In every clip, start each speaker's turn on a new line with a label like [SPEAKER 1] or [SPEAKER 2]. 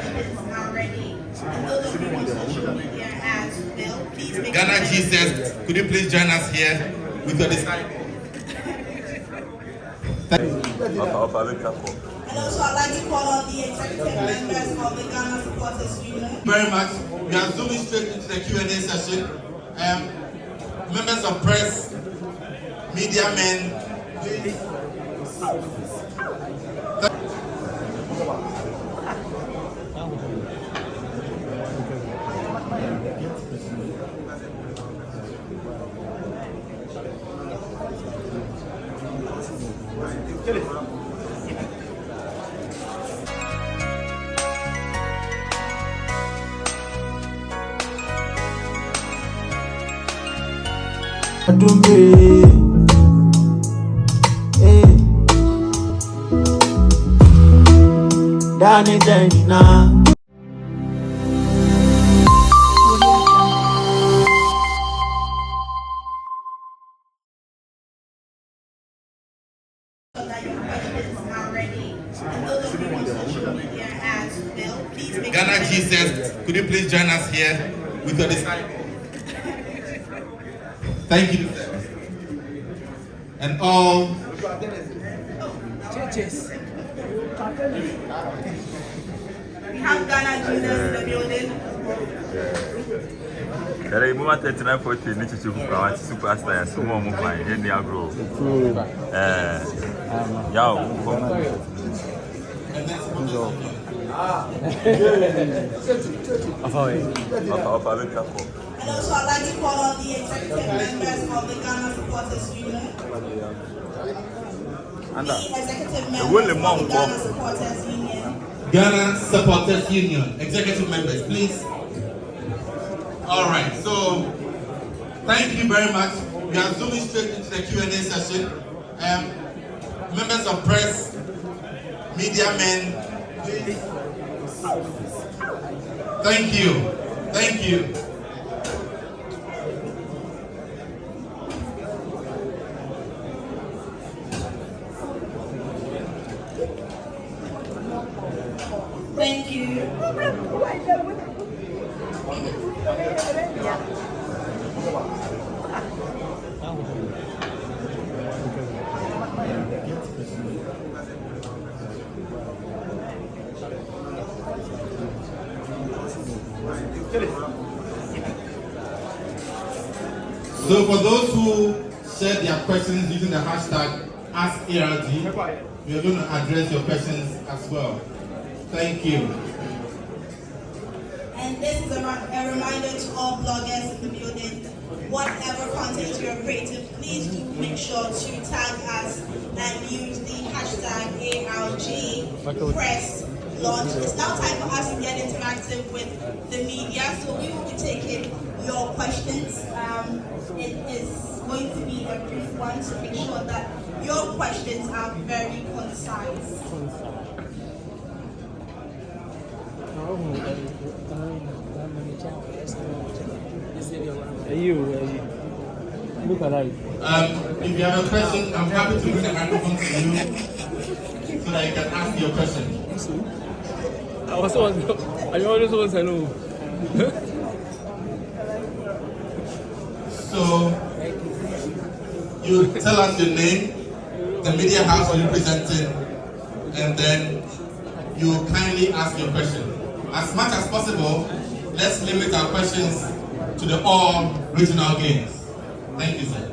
[SPEAKER 1] questions are ready. And those of you on social media as well, please make
[SPEAKER 2] Ghana Jesus, could you please join us here with your disciple?
[SPEAKER 1] And also, I'd like to call on the executive members of the Ghana Supporters Union.
[SPEAKER 2] Very much. We are zooming straight into the Q&A session. Members of press, media men, please.
[SPEAKER 3] Dani Janina.
[SPEAKER 1] That your questions are ready. And those of you on social media as well, please make
[SPEAKER 2] Ghana Jesus, could you please join us here with your disciple? Thank you. And all
[SPEAKER 1] churches. We have Ghana Jesus in the building.
[SPEAKER 4] There is more than 3940 in the superstar. Some more fine. Then they are grow.
[SPEAKER 1] And also, I'd like to call on the executive members of the Ghana Supporters Union. The executive members of the Ghana Supporters Union.
[SPEAKER 2] Ghana Supporters Union, executive members, please. All right, so thank you very much. We are zooming straight into the Q&A session. Members of press, media men, please. Thank you. Thank you.
[SPEAKER 1] Thank you.
[SPEAKER 2] So for those who shared their questions using the hashtag AskARG, we are going to address your questions as well. Thank you.
[SPEAKER 1] And this is a reminder to all bloggers in the building. Whatever content you're creating, please do make sure to tag us and use the hashtag ARG Press Launch. It's now time for us to get interactive with the media, so we will be taking your questions. It is going to be a brief one, so make sure that your questions are very concise.
[SPEAKER 5] Look alike.
[SPEAKER 2] If you have a question, I'm happy to bring the microphone to you so that you can ask your question.
[SPEAKER 5] I always want to know.
[SPEAKER 2] So, you tell us your name, the media house you're representing, and then you kindly ask your question. As much as possible, let's limit our questions to the all regional games. Thank you, sir.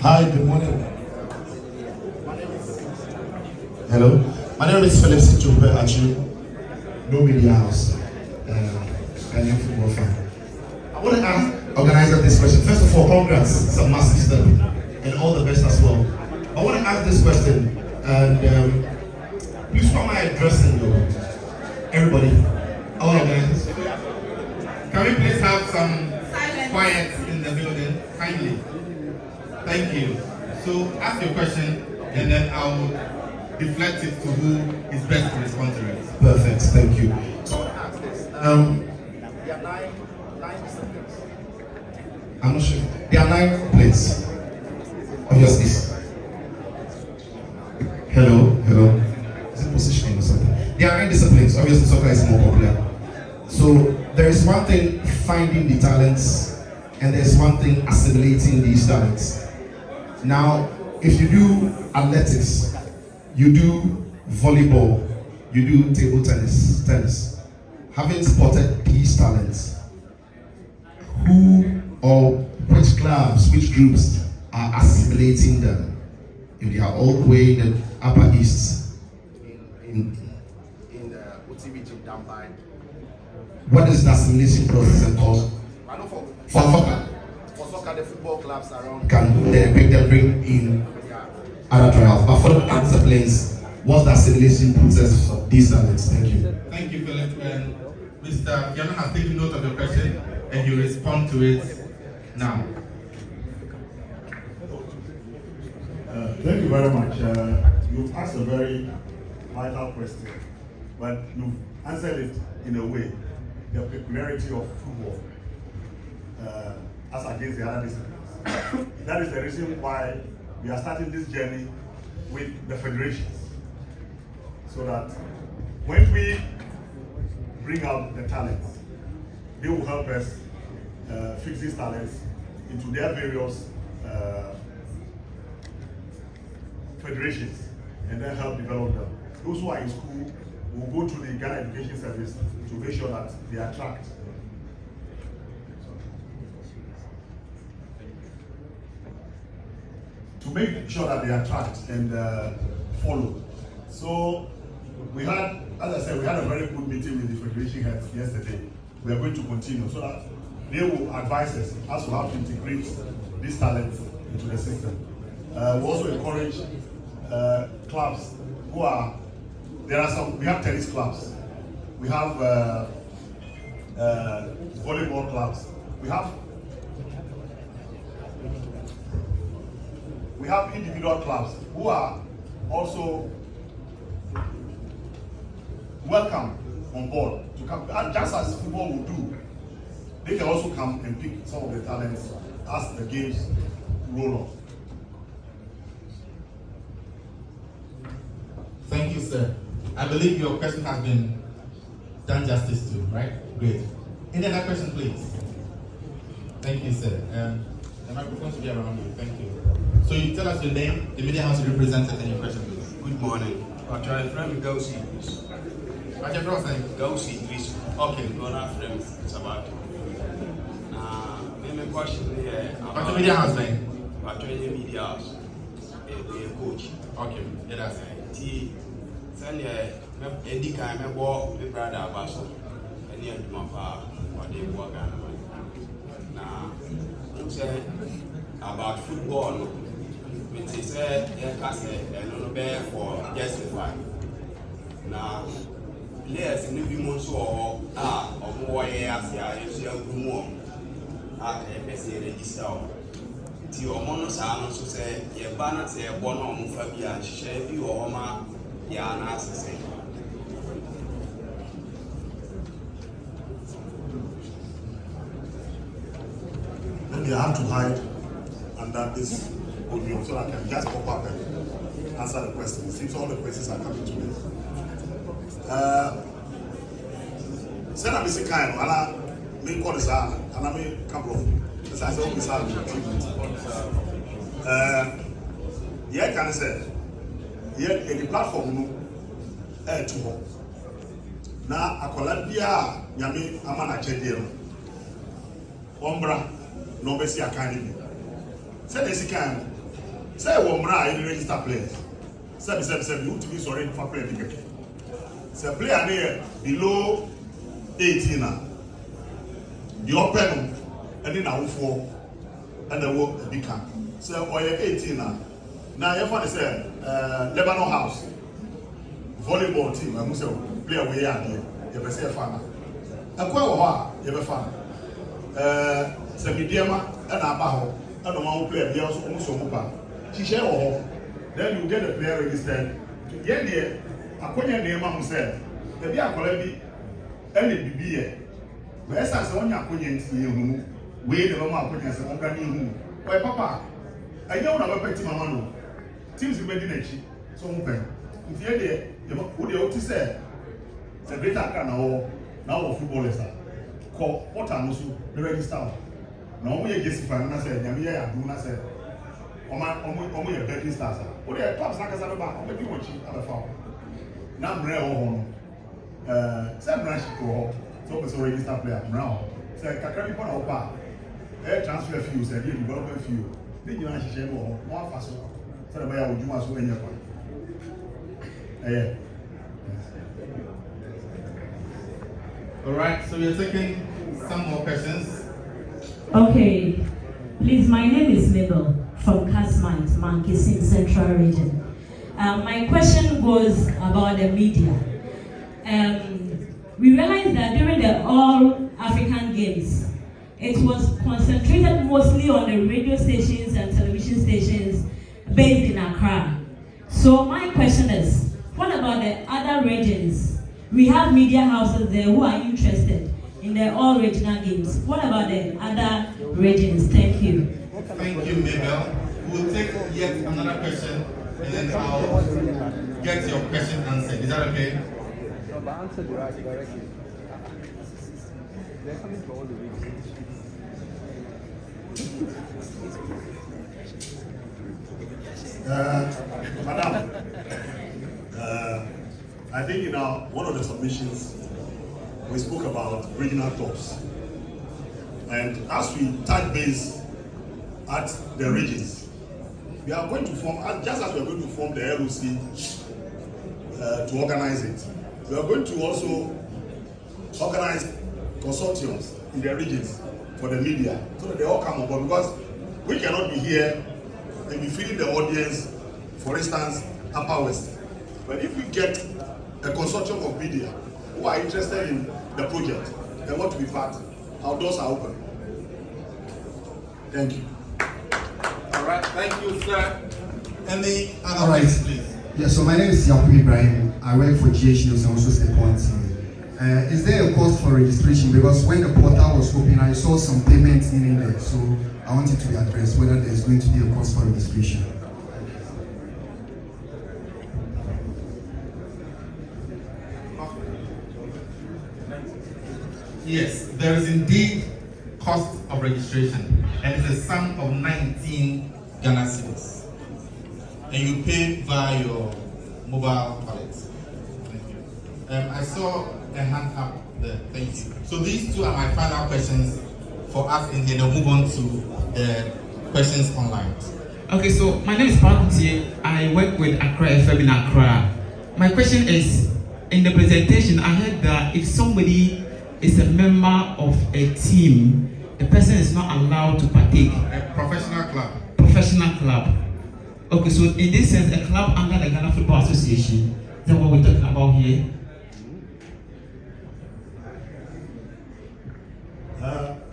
[SPEAKER 6] Hi, good morning. Hello, my name is Philip Sichupe Achu, No Media House, Ghanaian football fan. I want to ask organizer this question. First of all, congrats, it's a massive step, and all the best as well. I want to ask this question, and please stop my addressing though. Everybody, all organizers.
[SPEAKER 2] Can we please have some quiet in the building, kindly? Thank you. So ask your question, and then I'll deflect it to who is best to respond to it.
[SPEAKER 6] Perfect, thank you. So, I'm not sure. There are 9 plates of your space. Hello. Is it positioning or something? There are 9 disciplines. things. Obviously, soccer is more popular. So there is one thing finding the talents, and there's one thing assimilating these talents. Now, if you do athletics, you do volleyball, you do table tennis, having spotted these talents, who or which clubs, which groups are assimilating them? If they are all the way in the Upper East, in the OTBG down by. What is the assimilation process called? I know for soccer. For soccer, the football clubs around can bring in other trials. But for the other disciplines, what's the assimilation process of these talents? Thank you.
[SPEAKER 2] Thank you, Philip. And Mr. Fiona has taken note of your question, and you respond to it now.
[SPEAKER 3] Thank you very much. You've asked a very vital question, but you've answered it in a way, the peculiarity of football as against the other disciplines. That is the reason why we are starting this journey with the federations, so that when we bring out the talents, they will help us fix these talents into their various federations and then help develop them. Those who are in school will go to the Ghana Education Service to make sure that they attract. To make sure that they attract and follow. So we had, as I said, we had a very good meeting with the federation heads yesterday. We are going to continue so that they will advise us as to how to integrate these talents into the system. We also encourage clubs who are, we have tennis clubs, we have volleyball clubs, we have individual clubs who are also welcome on board to come, and just as football will do, they can also come and pick some of the talents as the games roll on.
[SPEAKER 2] Thank you, sir. I believe your question has been done justice to, right? Great. Any other question, please? Thank you, sir. The microphone should be around you. Thank you. So you tell us your name, the media house you represented, and your question, please.
[SPEAKER 7] Good morning. I try to frame Gausi Idris.
[SPEAKER 2] What's your brother saying?
[SPEAKER 7] Gausi Idris.
[SPEAKER 2] Okay.
[SPEAKER 7] Gonna frame Sabato. My question here.
[SPEAKER 2] What's the media house name?
[SPEAKER 7] I try the media house. A coach.
[SPEAKER 2] Okay. Yeah, that's it.
[SPEAKER 7] Send Eddie Kai, my boy, my brother Abaso, and near to my father, or they work on. Now, I'm saying about football, which is a and no bear for justify. Now, players in the women's or more years, you see more. I can say the Isao. Your monosaur so say, your banner say, one on Fabia, share you or ma. Yeah, and as I say.
[SPEAKER 3] Maybe I have to hide under this podium so I can just pop up and answer the questions. It seems all the questions are coming to me. Send a missing kind of, and I call this out, and I may come from. As I said, this out. Yeah, can I say? Yeah, the platform no to home. Now, a Columbia, Yami, Amana Chedia, Ombra, no Bessie Academy. Say this can say Ombra in register players. Say, you to be sorry for player ticket. Say, player there below 18 now. The open and then I will fall and the work become. So, or 18 now. Now, your father said, Lebanon House, volleyball team, I must say, play away here, you ever say a farmer. A quail, you ever farm. Semidiama and Abaho, and the one who play the house almost over. She share all, then you get a player registered. Yet, dear, a quail name, I said, the Bia Collebi, and the BBA. Where's as one acquaintance you wait the Roma acquaintance and one why, Papa, I don't have a petty mamma. Teams in Medineci, so open. If you're there, what you ought to say, sɛ greater Accra na wɔ footballers a kɔ portal no so ne register na wɔn yɛ jesi fan na sɛ nyame yɛ adu na sɛ wɔn yɛ betting stars a wɔde yɛ clubs n'akasa bɛ ba wɔn bɛ di wɔn akyi abɛfa wɔn na mmerɛ wɔ hɔ no sɛ mmerɛ hyɛ wɔ hɔ sɛ wɔpɛ sɛ register player mmerɛ wɔ hɔ sɛ kakra bi kɔ na wɔpa a ɛyɛ transfer fee o sɛ ɛyɛ development fee o ne nyinaa hyehyɛ wɔ hɔ na wɔn afa so sɛ ɛbɛyɛ a odwuma so ɛnyɛ kwan ɛyɛ.
[SPEAKER 2] All right, so we're taking some more questions.
[SPEAKER 8] Okay, please, my name is Mabel from Casmite, Mankisim Central Region. My question was about the media. We realized that during the All African Games, it was concentrated mostly on the radio stations and television stations based in Accra. So my question is, what about the other regions? We have media houses there who are interested in the all regional games. What about the other regions? Thank you.
[SPEAKER 2] Thank you, Mabel. We'll take yet another question and then I'll get your question answered. Is that okay?
[SPEAKER 5] No, but answer directly. They're coming to all the regions.
[SPEAKER 3] Madam, I think in one of the submissions, we spoke about regional tops. And as we touch base at the regions, we are going to form, just as we are going to form the LOC to organize it, we are going to also organize consortiums in the regions for the media so that they all come on board, because we cannot be here and be feeding the audience, for instance, Upper West. But if we get a consortium of media who are interested in the project and want to be part, our doors are open. Thank you.
[SPEAKER 2] All right, thank you, sir. Any other
[SPEAKER 6] All right.
[SPEAKER 2] questions, please?
[SPEAKER 6] Yeah, so my name is Yakub Ibrahim. I work for GH News and also Step One TV. Is there a cost for registration? Because when the portal was open, I saw some payments in there. So I wanted to be addressed whether there's going to be a cost for registration.
[SPEAKER 2] Yes, there is indeed cost of registration, and it's a sum of 19 Ghana cedis. And you pay via your mobile wallet. Thank you. I saw a hand up there. Thank you. So these two are my final questions for us in here. Now move on to the questions online.
[SPEAKER 9] Okay, so my name is Paul Kutier. I work with Accra FM in Accra. My question is, in the presentation, I heard that if somebody is a member of a team, the person is not allowed to partake.
[SPEAKER 2] A professional club.
[SPEAKER 9] Professional club. Okay, so in this sense, a club under the Ghana Football Association, is that what we're talking about here?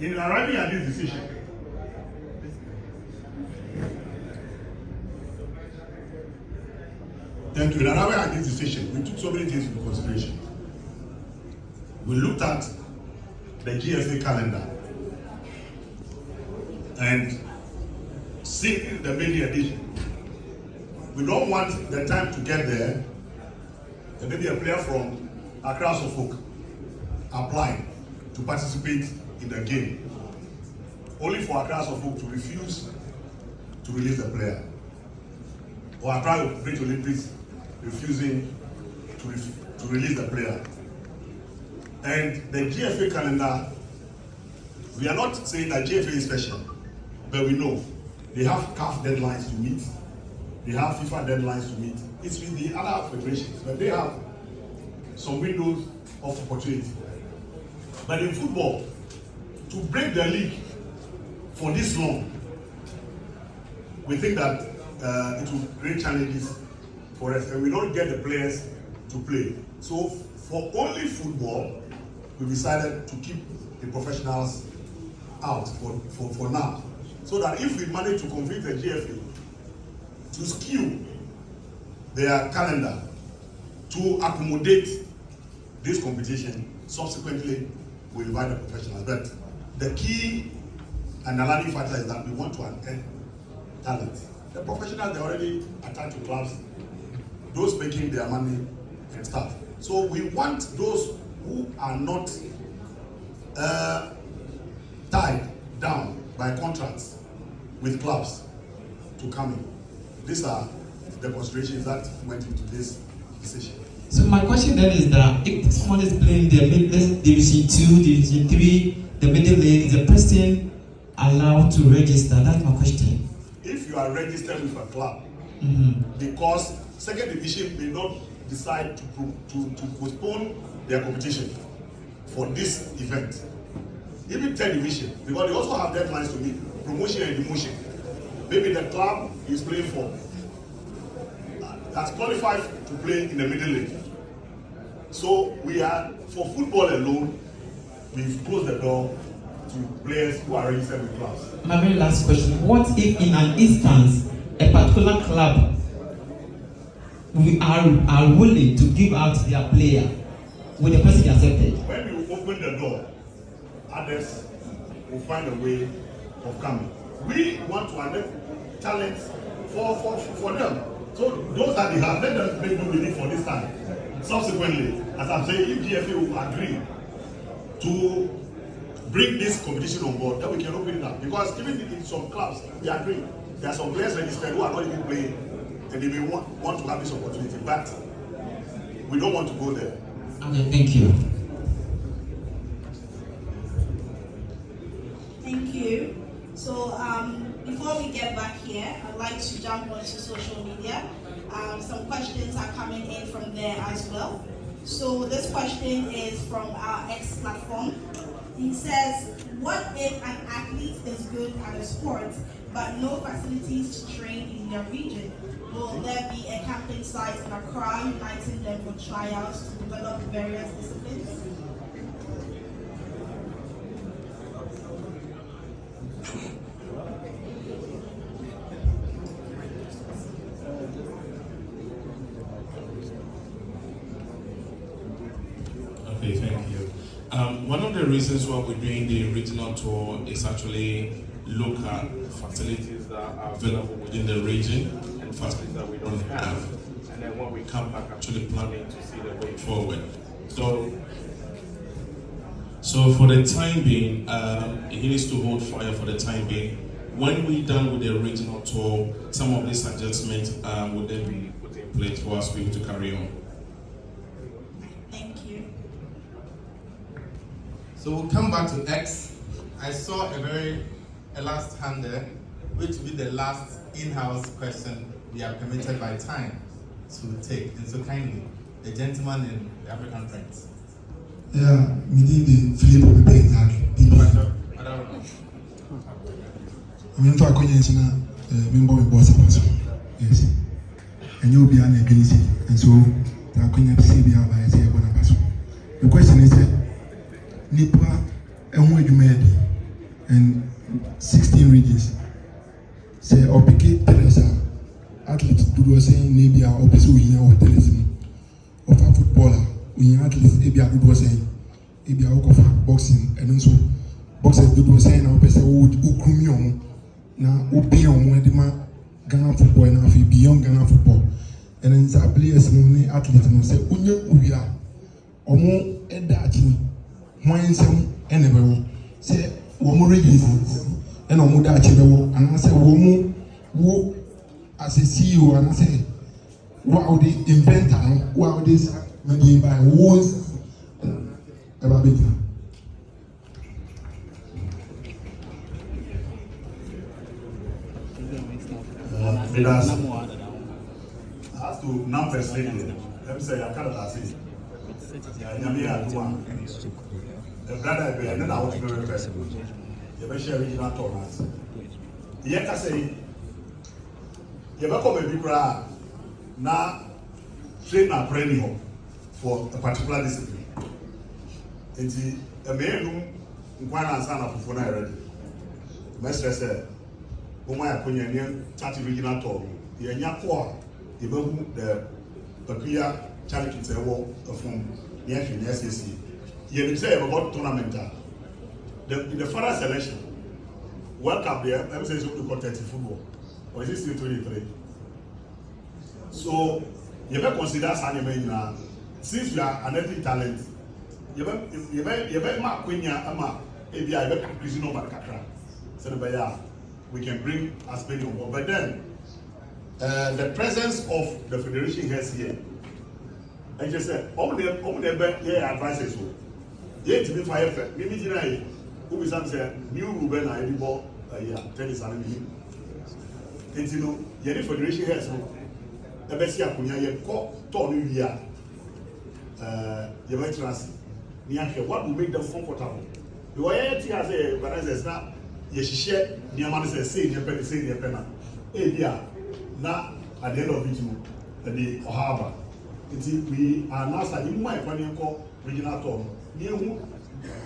[SPEAKER 3] In arriving at this decision, thank you. In arriving at this decision, we took so many things into consideration. We looked at the GFA calendar and seeing the media edition. We don't want the time to get there and maybe a player from Accra Suffolk applying to participate in the game, only for Accra Suffolk to refuse to release the player, or Accra Great Olympics refusing to release the player. And the GFA calendar, we are not saying that GFA is special, but we know they have CAF deadlines to meet, they have FIFA deadlines to meet. It's with the other federations, but they have some windows of opportunity. But in football, to break the league for this long, we think that it will create challenges for us, and we don't get the players to play. So for only football, we decided to keep the professionals out for now, so that if we manage to convince the GFA to skew their calendar to accommodate this competition, subsequently we invite the professionals. But the key underlying factor is that we want to attend talent. The professionals, they're already attached to clubs, those making their money and stuff. So we want those who are not tied down by contracts with clubs to come in. These are the considerations that went into this decision.
[SPEAKER 9] So my question then is that if someone is playing the Division 2, Division 3, the middle league, is the person allowed to register? That's my question.
[SPEAKER 3] If you are registered with a club, because second division may not decide to postpone their competition for this event. Even third division, because they also have deadlines to meet, promotion and demotion. Maybe the club is playing for has qualified to play in the middle league. So we are, for football alone, we've closed the door to players who are registered with clubs.
[SPEAKER 9] My very last question, what if in an instance, a particular club are willing to give out their player with the person accepted?
[SPEAKER 3] When you open the door, others will find a way of coming. We want to have talent for them. So those that they have, let them make do with it for this time. Subsequently, as I'm saying, if GFA will agree to bring this competition on board, then we can open it up. Because even in some clubs, we agree. There are some players registered who are not even playing, and they may want to have this opportunity. But we don't want to go there.
[SPEAKER 9] Okay, thank you.
[SPEAKER 1] Thank you. So before we get back here, I'd like to jump onto social media. Some questions are coming in from there as well. So this question is from our X platform. He says, what if an athlete is good at a sport but no facilities to train in their region? Will there be a camping site in Accra uniting them for tryouts to develop various disciplines?
[SPEAKER 2] Okay, thank you. One of the reasons why we're doing the regional tour is actually look at facilities that are available within the region and facilities that we don't have. And then when we come back, actually planning to see the way forward. So for the time being, he needs to hold fire for the time being. When we're done with the regional tour, some of these adjustments will then be put in place for us to be able to carry on.
[SPEAKER 1] Thank you.
[SPEAKER 2] So we'll come back to X. I saw a last hand there, which will be the last in-house question we are permitted by time to take. And so kindly, the gentleman in the African Prince.
[SPEAKER 6] Yeah, me the Philip of the
[SPEAKER 2] I don't know.
[SPEAKER 6] I mean, to acquire member of boss. Yes. And you'll be an ability. And so, the acquire CBR by a person. The question is, Nipa and where you made and 16 regions. Say, or picket Teresa, athletes do saying, maybe our office or television, of a footballer, we athletes, maybe I do saying, maybe I walk of boxing, and also boxers do saying, our person would Ukumion. Now, be on Wedima Ghana football and half beyond Ghana football. And then the players no athletes no say, Uya, or more Edati, wine some anywhere. Say, Womo reasons, and Omuda Chibo, and I say, Womo, wo as a CEO, and I say, wow, the inventor, wow, this maybe by woes about it.
[SPEAKER 3] Leaders, as to numbers lately, let me say, I can't say, the brother, and then I want to go to person. You may share regional tournaments. You can say, you may come a big crowd now, train and training for a particular discipline. And the main one answer of phone already. Master said, Oma Yakunya, 30 regional tour. The Anyakwa, the Pakia charity to a from the SAC. You say about tournament. In the further selection, World Cup there, let me say it's only competitive football. Or is it still 23? So, you may consider Sanya since we are an ethnic talent, you bet ma kwenya ama ebi I bet increase no kakra. So we can bring as many on board. But then the presence of the federation heads here, I just said, all the advices. Yet to be fire fair. Maybe today, who is answer new Ruben I did ball tennis and him. And you know, the federation heads. The best year when you call Tony here, you might trust me. What will make them comfortable? The way I say, but as it's not, you share the amount of say, your penny, say your penna. Yeah, now at the end of it, the harbor. We are now starting my planning call regional tour. New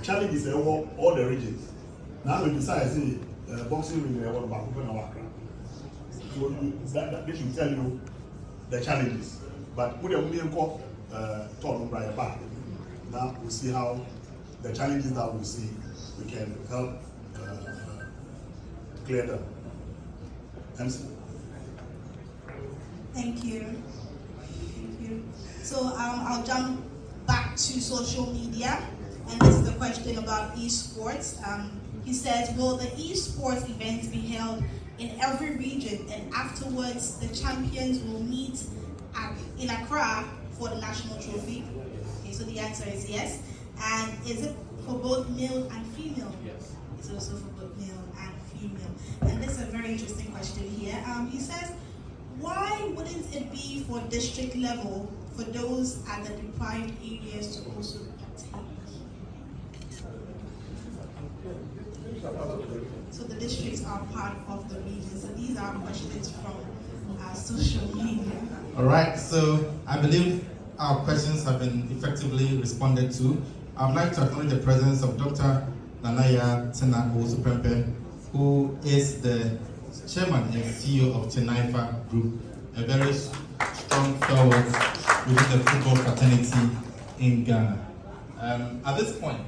[SPEAKER 3] challenges all the regions. Now we decide to boxing ring about so that they should tell you the challenges. But put your million call talk by back. Now we'll see how the challenges that we see we can help clear them. MC.
[SPEAKER 1] Thank you. Thank you. So I'll jump back to social media, and this is a question about esports. He says, will the esports events be held in every region, and afterwards the champions will meet in Accra for the national trophy? Okay, so the answer is yes. And is it for both male and female? Yes. It's also for both male and female. And this is a very interesting question here. He says, why wouldn't it be for district level for those at the deprived areas to also partake? So the districts are part of the region. So these are questions from social media.
[SPEAKER 2] All right, so I believe our questions have been effectively responded to. I'd like to acknowledge the presence of Dr. Nanaya Tena Owusu-Prempeh, who is the chairman and CEO of Tenaifa Group, a very strong stalwart within the football fraternity in Ghana. At this point,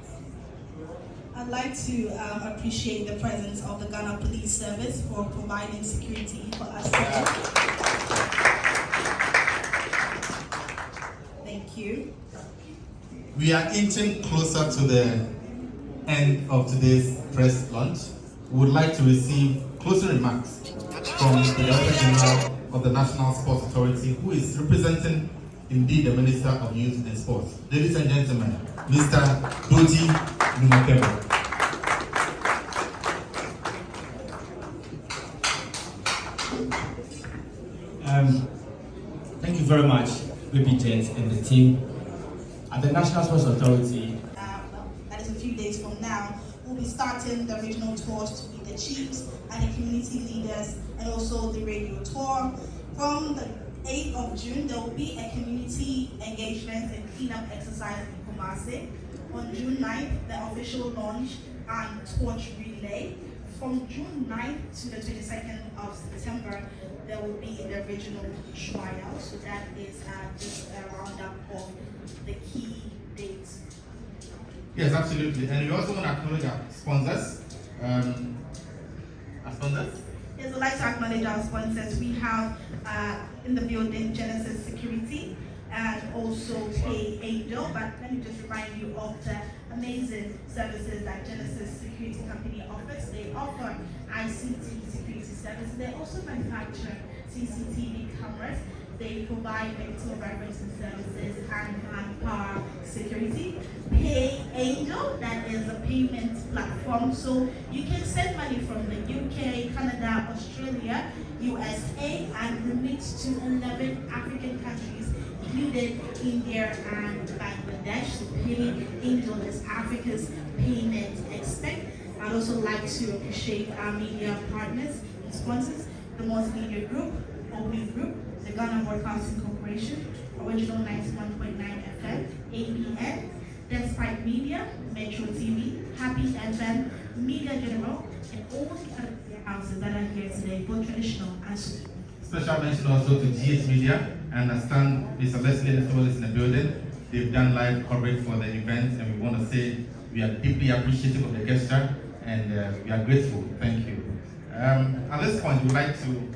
[SPEAKER 1] I'd like to appreciate the presence of the Ghana Police Service for providing security for us today. Thank you.
[SPEAKER 2] we are inching closer to the end of today's press launch. We would like to receive closing remarks from the Director General of the National Sports Authority, who is representing indeed the Minister of Youth and Sports. Ladies and gentlemen, Mr. Doji Numakebo.
[SPEAKER 10] Thank you very much, VP and the team. At the National Sports Authority,
[SPEAKER 1] that is a few days from now, we'll be starting the regional tours to meet the chiefs and the community leaders, and also the radio tour. From the 8th of June, there will be a community engagement and cleanup exercise in Kumasi. On June 9th, the official launch and torch relay. From June 9th to the 22nd of September, there will be the regional trial. So that is just a roundup of the key dates.
[SPEAKER 2] Yes, absolutely. And we also want to acknowledge our sponsors. Our sponsors?
[SPEAKER 1] Yes, I'd like to acknowledge our sponsors. We have in the building Genesis Security and also Pay Angel. But let me just remind you of the amazing services that Genesis Security Company offers. They offer ICT security services. They also manufacture CCTV cameras. They provide medical referencing services and manpower security. Pay Angel, that is a payment platform. So you can send money from the UK, Canada, Australia, USA, and remit to 11 African countries, including India and Bangladesh. So Pay Angel is Africa's payment expert. I'd also like to appreciate our media partners and sponsors, the Multimedia Group, Open Group, the Ghana Broadcasting Corporation, Original 91.9 FM, ABN, Despite Media, Metro TV, Happy FM, Media General, and all the other media houses that are here today, both traditional and social.
[SPEAKER 2] Special mention also to GH Media. I understand Mr. Leslie and Soul is in the building. They've done live coverage for the event, and we want to say we are deeply appreciative of the gesture, and we are grateful. Thank you. At this point, we'd like to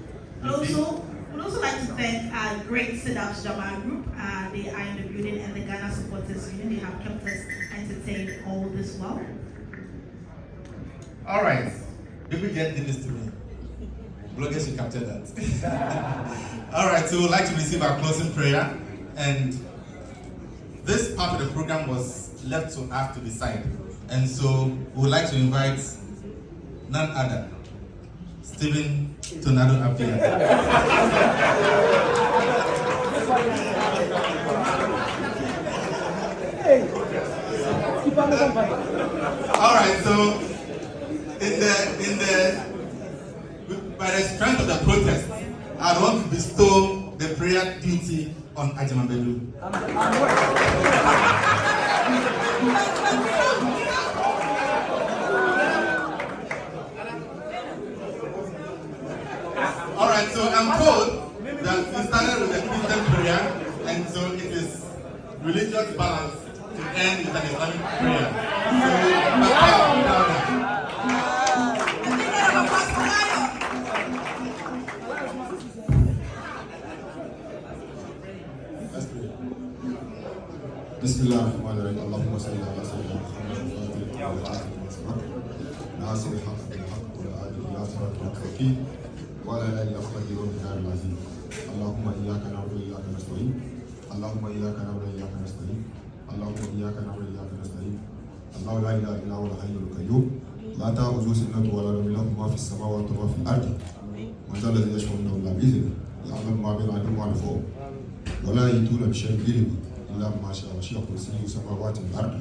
[SPEAKER 1] We'll also like to thank our great Sit-Ups Jama group. They are in the building, and the Ghana Supporters Union. They have kept us entertained all this while.
[SPEAKER 2] All right. People get this to me. Bloggers should capture that. All right, so we'd like to receive our closing prayer. And this part of the program was left to us to decide. And so we would like to invite none other, Stephen Tornado Appiah. All right, so by the strength of the protest, I want to bestow the prayer duty on Ajimabelu. All right, so I'm told that we started with a Christian prayer, and so it is religious balance to end with an Islamic prayer.
[SPEAKER 6] Let's pray. Bismillahirrahmanirrahim. Allahumma salli ala sayyidina Muhammad ناصر الحق بالحق والعادل الى صراط المستقيم وعلى اله وصحبه وسلم. اللهم اياك نعبد واياك نستعين. اللهم اياك نعبد واياك نستعين. اللهم اياك نعبد واياك نستعين. الله لا اله الا هو الحي القيوم لا تاخذه سنه ولا نوم له ما في السماوات وما في الارض. من ذا الذي يشفع عنده الا باذنه يعلم ما بين ايديهم وما خلفهم ولا يؤتون بشيء من علمه الا ما شاء وسع كرسيه السماوات والارض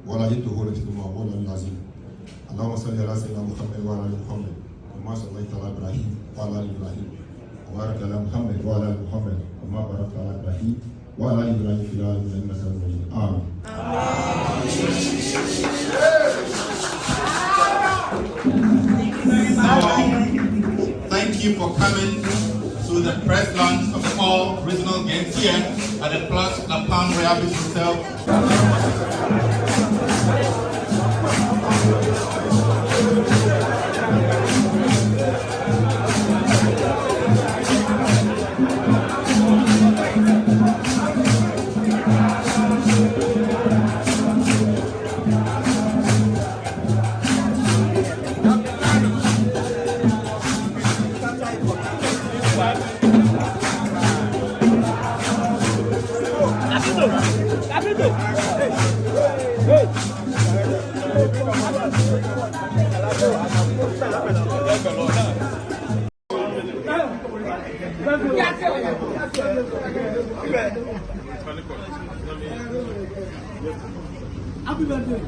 [SPEAKER 6] ولا يؤوده حفظهما وهو العلي العظيم. اللهم صل على سيدنا محمد وعلى ال محمد كما صليت على ابراهيم وعلى ال ابراهيم وبارك على محمد وعلى ال محمد كما باركت على ابراهيم وعلى ال ابراهيم في العالمين انك حميد مجيد. امين.
[SPEAKER 2] Thank you for coming to the press launch of all regional games here at the Place La Palme Royal Beach Hotel.
[SPEAKER 5] Happy birthday.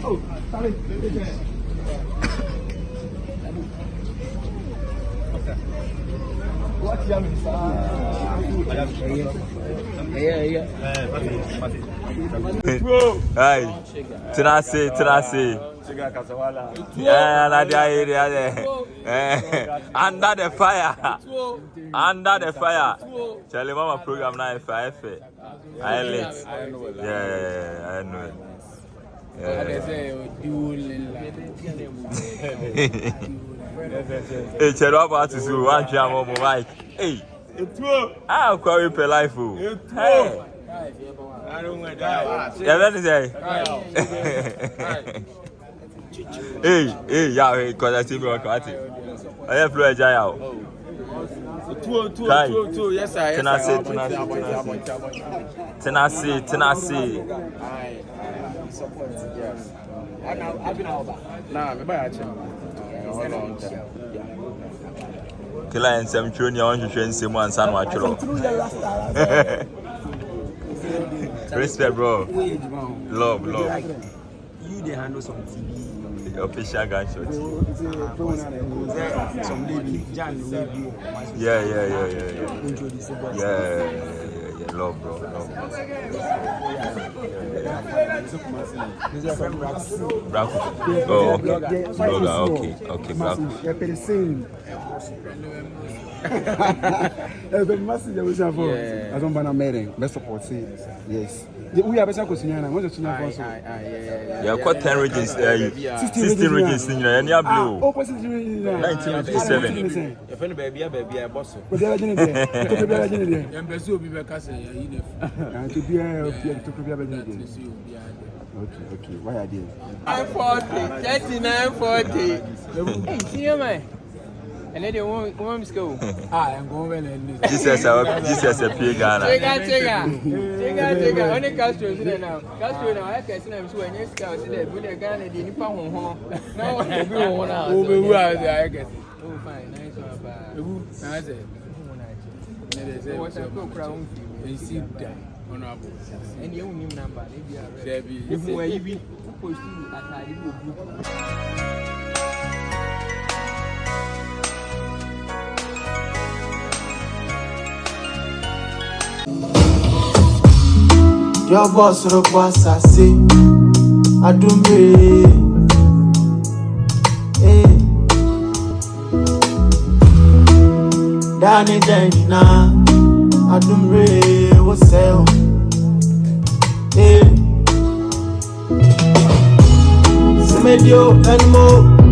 [SPEAKER 5] Oh, sorry. What yummy?
[SPEAKER 4] Hey, Tenase. Yeah, under the fire. Under the fire. Charlie Mama program now if I late. Yeah, I know it. Hey, Charlie, about to do one jam on my mic. Hey, I'll call you per life. Hey. I don't want that. Yeah, let me say. Hey, yeah, because I see me on party. I have flew a giant. Two, yes, I Tenase. Killer and some junior on you train someone, son, watch respect, bro. Love. You they handle some TV. The official gunshot. Some lady, yeah. Love, bro. Black. Oh, okay. Okay, Black.
[SPEAKER 5] The message that we have for I don't want to meeting. Best support. Yes. We have a question. I want to know.
[SPEAKER 4] Yeah, got 10 regions. 16 regions in your blue.
[SPEAKER 5] Opposite
[SPEAKER 4] 1957.
[SPEAKER 11] If any baby, I boss.
[SPEAKER 5] But they are doing it.
[SPEAKER 11] Embassy will be back as a uniform.
[SPEAKER 5] And to be a Okay. Why are they?
[SPEAKER 11] 3940. Hey, see you, man. And then they won't go. I'm going
[SPEAKER 4] Jesus a pig Ghana.
[SPEAKER 11] Take only Castro is there now. Castro now, I can see them so any scouts in there, but they're Ghana, the Nippon home. Now, everyone else. Oh, I guess. Oh, fine, nice one. I said, what's a crown? You see that. Honorable. And you own number, maybe if you were even supposed to attack you.
[SPEAKER 12] Your boss, I say, I do me. Danny, I do me. What's sell? Medio and more.